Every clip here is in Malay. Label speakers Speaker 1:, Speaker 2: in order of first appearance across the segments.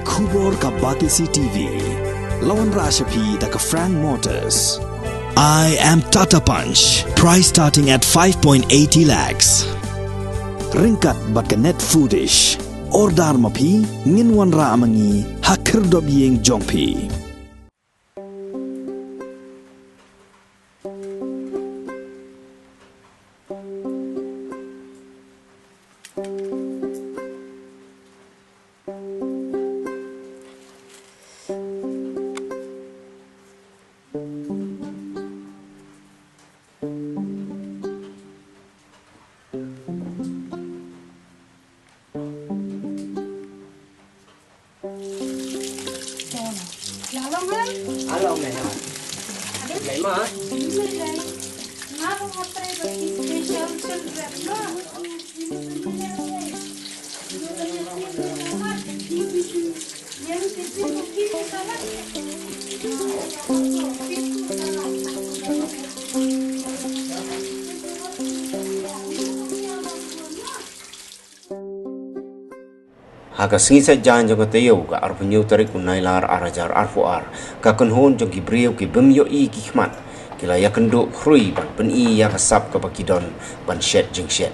Speaker 1: Kubor ka Batisi TV. Lawan Rashapi da ka Frank Motors. I am Tata Punch. Price starting at 5.80 lakhs. Ringkat bat ka net foodish. Ordar mapi nginwan ra amangi hakir dob yeng jongpi.
Speaker 2: Haka singisa jan jong tayo ka arpunyo tarik unailar arajar arfuar ka kanhon jong gibriyo ki bemyo I kihmat kila yakendo khrui ban peni ya kasap ka bakidon ban shet jing shet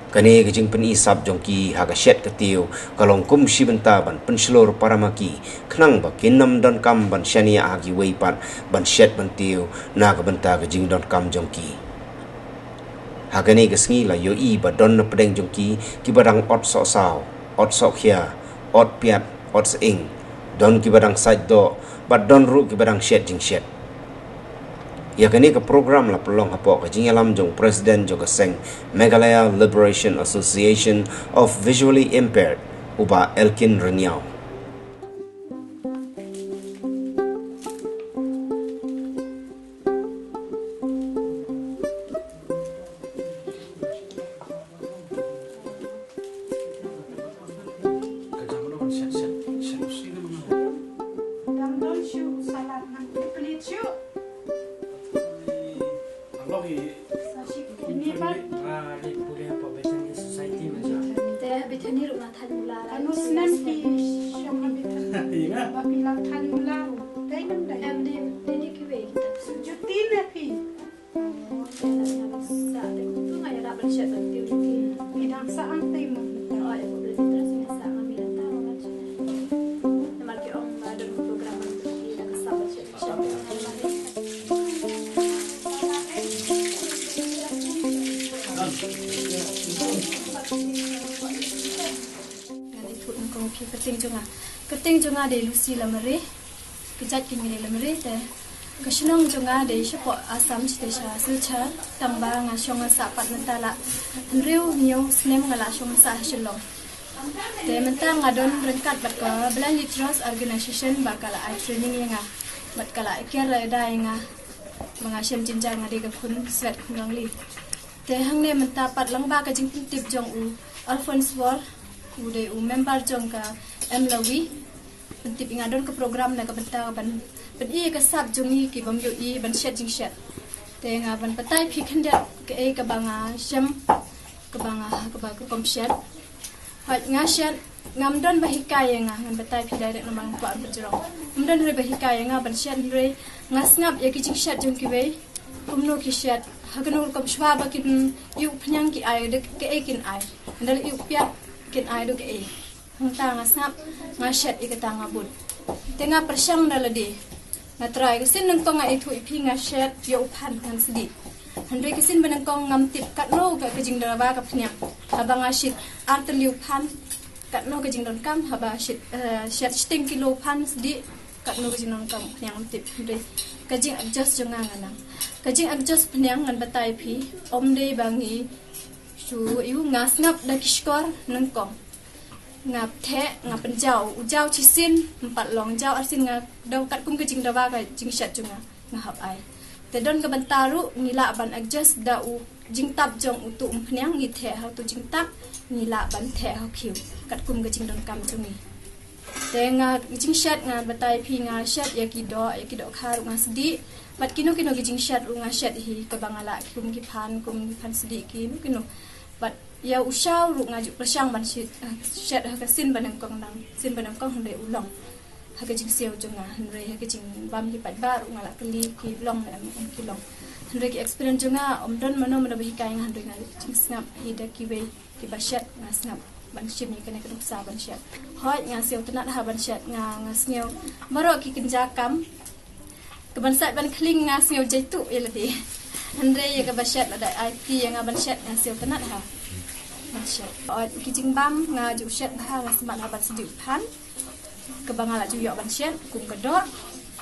Speaker 2: kane ka jing peni sap jong ki haka shet ka tayo kalong kum shibenta ban penslor paramaki knang ba kinam don kam ban shania agi weipan ban shet ban tayo na ka benta ka jing don kam jong ki haka ne ka singi la yo I ba don na pedeng jong ki badang ot so sao ot sok hia, ot piat, ot seing, don ki badang side do, but don ru ki badang shed jing shed. Ya kini ke program la pelong hapo ke jing alam jong Presiden jong keseng Meghalaya Liberation Association of Visually Impaired, uba Elkin Renyau.
Speaker 3: Keting jonga de Lucy lamare kejat kini lamare te kesenong jonga de siapa asam citesha sulcha tamba ngasong sapat mentala nriu nyo snem ngala song sa hasilong te mentang ngadon rengkat bat ka belan trust organization bakala ai training yang bat kala ikir da yang mengasem jenjang ngade ka kun sweat ngangli te hangne mentapat langba ka jing tip jong u Alphonse Wall ude member jong ka Lawi pentip ingadon ke program na kabenta ban I kasap jongi ki bamyo I ban shet jing shet te nga ban patai phi khanda ke ka banga sham ka banga ka ba ka kom shet hat nga shet ngamdon bahikaya nga ngan patai phi direct na mang pa berjero ngamdon re bahikaya nga ban shet re ngasngap ya ki jing shet jong ki we umno ki shet hagnul kom shwa ba kin yu phnyang ki ai de ke kin ai ndal yu pya kin ai do ke ai Hanta ngasap ngashet ikatang abud. Tengah persyang daladi. Natrai kesin nengkong itu ipi ngashet yo upan kan sedi. Handai kesin benengkong ngamtip katno ke kejing darawa ke penyak. Haba ngasit arteli upan katno kejing don kam haba shit shet sting kilo upan sedi katno kejing don kam penyak ngamtip. Handai kejing adjust jonga nganang. Kejing adjust penyak ngan batai pi omde bangi su iu ngasngap da kishkor nengkong. Ngap the ngap penjau ujau cisin empat long jau arsin ngap dau kat kum kejing dawa ka jing shat junga ngahap ai te don ka bentaru nila ban adjust da u jing tap jong utu umpnyang ni the ha tu jing tap nila ban the ha khiu kat kum kejing don kam jungi te nga jing shat nga batai phi nga shat ya ki do kharu nga sedi bat kino jing shat nga shat hi ka bangala kum ki phan sedi ki kino bat ya usau ru ngaju persang ban shet ha sin ban kong nang sin ban kong hande ulong ha ka jing siau jonga hande ha ka jing bam ki pat ba ru ngala kali ki long na am ki long hande ki experience jonga don mano bi kai ngan hande ngal jing snap hida ki we ki ba shet nga snap ban shim ni kena keduk sa ban shet hoi nga siau tenat ha ban shet nga sneu maro ki kinja kam keban sat ban kling nga sneu jaitu ya lati hande ya ka ba shet ada IT yang ban shet nga siau tenat ha kijing bam nga ju shet ha nga semat ha ban sejuk pan kebangala ju yok ban shet kum kedok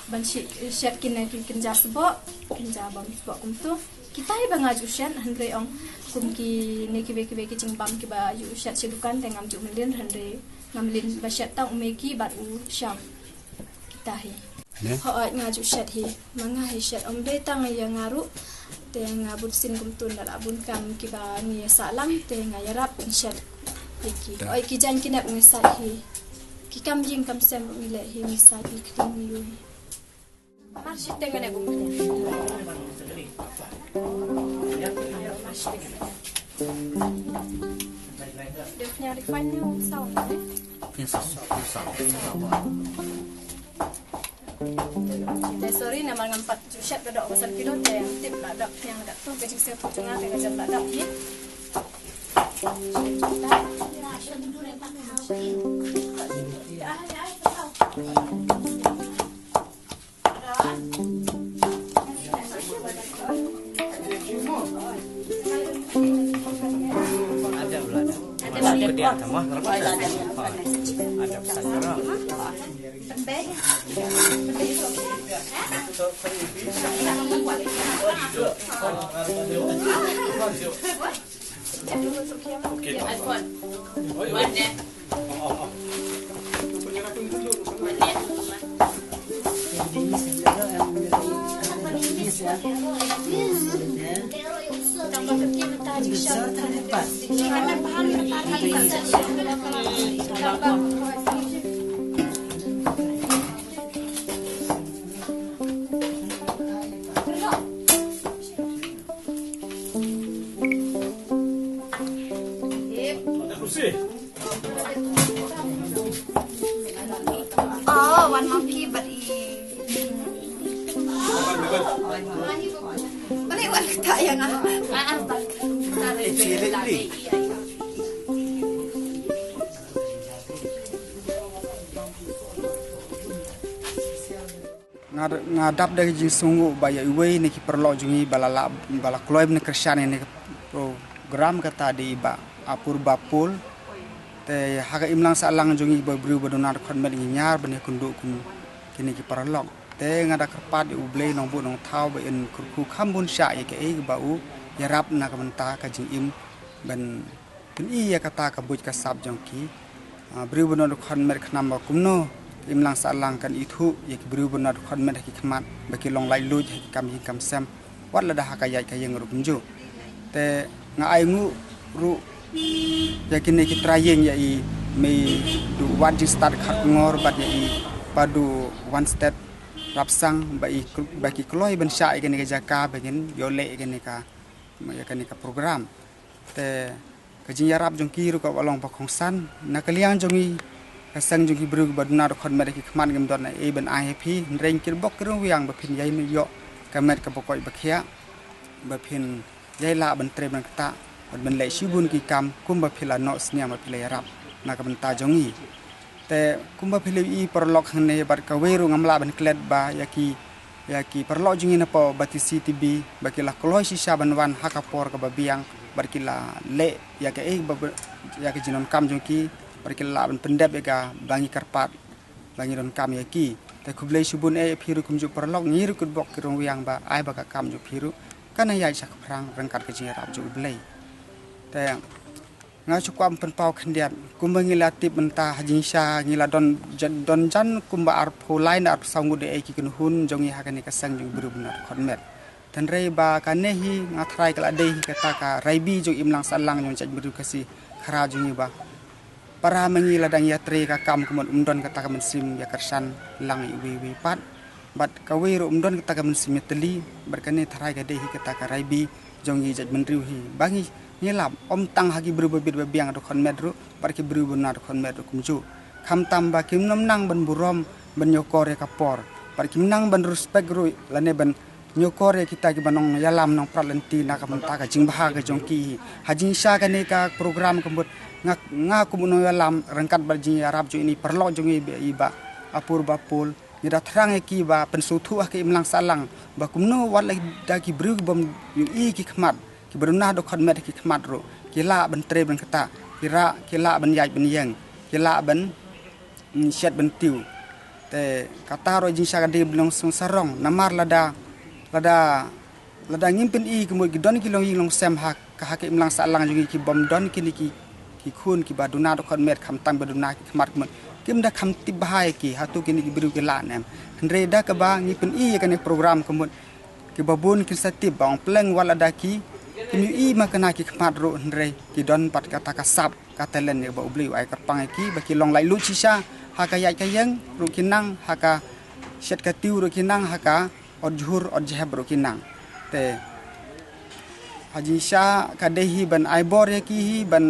Speaker 3: ban shet kina kinja sebok kinja bam sebok kum tu kita ai bang ju shet hande ong kum ki ne ki kijing bam ki ba ju shet sedukan tengam ju melin hande ngamlin ba shet tang meki bat u syam kita hi ho nga ju shet hi manga hi shet om de tang ya ngaru te nga bun sin kum tun dala bun kam ki ba ni salang te nga yarap inshat iki oi ki jan kinap ngesat hi ki kam jing kam sem mile hi misat ki kim yu mar shit te ngane kum defnya refine new sound sorry nama ngampat jushat bedok pasal pilot yang tip ladak yang dak tu kecik saya pujungan dengan jam ladak ni
Speaker 4: Ada sama ada pesantren.
Speaker 3: Oh, one monkey but balik balik tak yang
Speaker 5: ngadap dari jing sungu baya iwe ni ki perlo jungi bala kloib ni kersyane ni program kata di ba apur bapul te haga imlang salang jungi babru badonar khonmet nyar bene kundu kum kini ki perlo te ngada kerpat uble nong bu nong thau ba in ku khambun sya ye ke e ba u yarap na kamenta ka jing im ben i ya kata ka buj ka sab jongki bru badonar khonmet khnam ba kumno imlang salang kan itu ya bru benar khonmet ki khmat baki long lai luj kam yin kam sam wat la da hakayai ka yang rukunju te nga ai ngu ru ya kini ki trayeng ya i me du wan ji start khat ngor bat ya i padu one step rapsang baki kloi ben sha i ka jaka begin yole ka ya ka program te ka jin yarap jongki ru ka walong pa khongsan na kaliang jongi kasang jungi bru badnar khonmet ki khman gam don e ben IHP reng kir bok kru yang ba phin yai mi yo kamet ka pokoi bakhia ba phin yai la ban tre ban ta ban le shibun ki kam kum ba phila no snya ma phile rap na ka ban ta jongi te kum ba phile i perlok hne bar ka weru ngamla ban klet ba yaki perlok jungi na po batisi tb bakila kloi sisa ban wan hakapor ka ba biang barkila le ya ka e ya ka jinon kam jongki perkila ban pendep ega bangi karpat bangi don kam yaki te kublai subun e phiru kumju perlok ngiru kudbok kirong wiang ba ai ba ka kam ju phiru kana yai sak prang rangkat ke jinga rap ju blai te nga chukwam pen pau khndiat kumbangila tip menta hajinsa ngila don jan kumba ar pholain ar sangu de e ki kun hun jongi hakani ka sang ju buru benar khonmet tan rei ba kanehi nga thrai kala dei kata ka raibi ju imlang salang jong caj buru kasi khara jungi ba para mengila dang yatri ka kam kumon umdon kata ka mensim ya kersan lang iwi pat bat kawiru umdon kata ka mensim teli berkane tharai ka dehi kata ka raibi jongi jaj menriuhi bangi ngilap om tang hagi berubah biang do kon medru par ki berubah na do kon medru kumju kam tamba kim nom nang ban burom ban nyokore kapor par kim nang ban respect ru lane ban nyokore kita ki banong yalam nong pralenti na kam ta ka jing bahaga jongki hajin sha ka ne ka program kembut nga kumuno yalam rangkat barji arab jo ini perlo jongi iba apur bapul ida terang ki ba pensutu ke imlang salang ba kumno wal dagi bru bom yu ki khmat ki berunah do kon med ki khmat ro kila ban tre ban kata kila ban yai ban yang kila ban shet ban tiu te kata ro jing sha ka de blong sung sarong namar lada ngimpin kemud ki don ki long ying long sem ha ka ke imlang salang jongi ki bom don ki kun ki baduna do kon med kham tang baduna ki khmat kemud kim da kham tibahai ki hatu kini ki biru ki la nem andre da ka ba ngipin kan program kemud ki babun ki satib bang pleng wala da ki kimi makana ki khmat ro andre ki don pat kata kasap kata len ne ba ubli ai karpang ki ba ki long lai lu sisa ha ka yai ka yang ru kinang ha ka shet ka tiu ru kinang ha ka odjhur odjhab ru kinang te haji sha kadehi ban aibor ya ki ban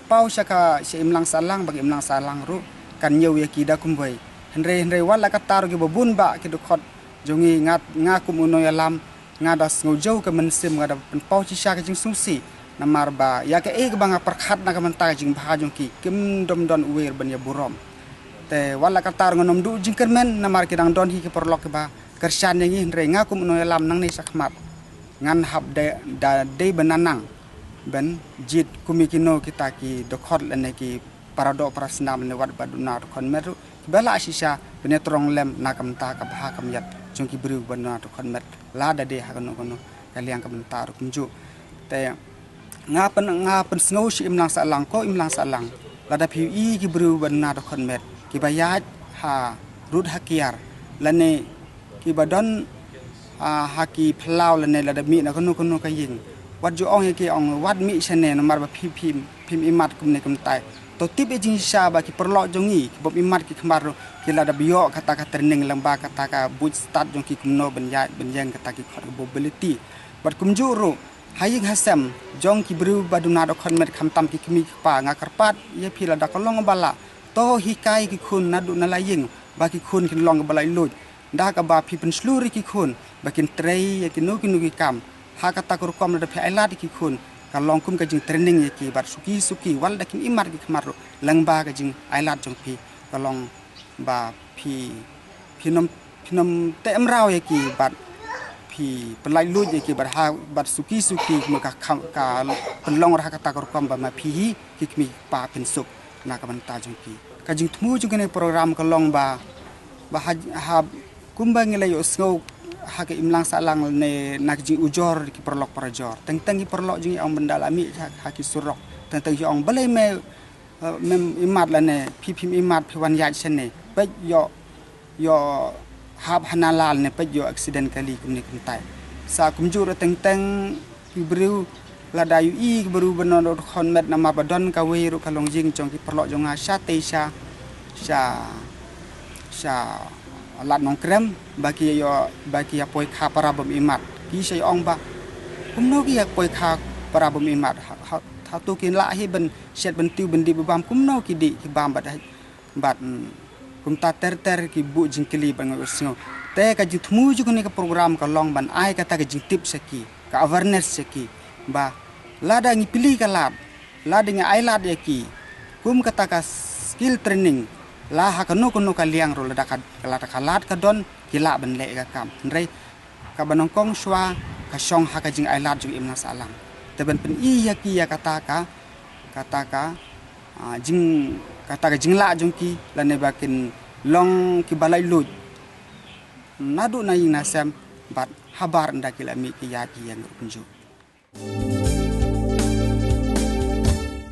Speaker 5: pau syaka si imlang salang bagi imlang salang ru kan nyau ya ki da kumbai henre wala katar ki babun ba ki dokot jongi ngakum uno yalam ngadas ngojau ke mensim ngada pau ci syaka jing sungsi namar ba ya ke banga perkhat na kamanta jing bha jongki kim dom don uwer ban ya burom te wala katar ngonom du jing kermen namar kidang don hi ki perlok ba kersan ngi henre ngakum uno yalam nang ni sakmat ngan hab de benanang ben jit kumikino kita ki dokot lene ki parado prasna ne wat baduna kon meru bela sisa benetrong lem nakam ta ka bha kam yat jongki bru baduna kon met la da de ha kono kaliang kam ta ru kumju te ngapen snow si imlang salang ko imlang salang la da phi ki bru baduna kon met ki bayat ha rut hakiar lene ki badon haki plau lene la da mi na kono ka yin wat jo ong ki ong wat mi chane no mar ba phim imat kum ne kum tai to tip ejing sha ba ki perlo jongi ki bob imat ki khamar ki la da bio kata ka training lamba kata ka buj start jong ki kum no ben yang kata ki khot ability bat kum ju ro haying hasam jong ki bru baduna do khon met kham tam ki kmi pa nga karpat ye phi la da kolong bala to hikai ki khun nadu na laying ba ki khun ki long balai luj da ka ba phi pen sluri ki khun ba kin trei ki nu ki kam haka takur kom da phe ailat ki khun ka long kum ka jing training ye ki bat suki wal da kin imar ki khmar lang ba ka jing ailat jong phi ka long ba phinom te amraw ye ki bat phi pelai lu ye ki bat suki mu ka pelong ra ka takur kom ba ma phi ki kmi pa pen sup na ka ban ta jong phi ka jing thmu jong ne program ka long ba ha kumba ngile yo snow hake imlang salang ne nak jing ujor ki perlok parajor teng ki perlok jing ong bendalami haki surok teng ong balai me imat la ne phim imat phiwan ya chene pe yo hab hanalal ne pe yo accident kali kumni kuntai sa kumjur teng ki bru la dayu baru benon khon met nama badon ka we ru kalong jing jong ki perlok jong sha te sha lat nong krem bagi ya poi kha para bom imat ki sei ong ba kumno ki ya poi kha para bom imat ha tu kin la hi ben set ben tiu ben di bam kumno ki di ki bam bat kum ta ter ki bu jing kili bang usngo te ka juthmu ju ni ka program ka long ban ai ka ta ka jing tip seki ka awareness seki ba la da ngi pili ka la dengan ai la de ki kum ka ta ka skill training la ha kanu ka liang ro la da ka lat ka don kila ben le ka kam rei ka banong kong shwa ka shong ha ka jing ai lat ju imna salang te ben pen ya ki ya kata ka jing la jong ki la ne bakin long ki balai lut nadu na ing nasam bat habar nda kila mi ki ya ki yang kunju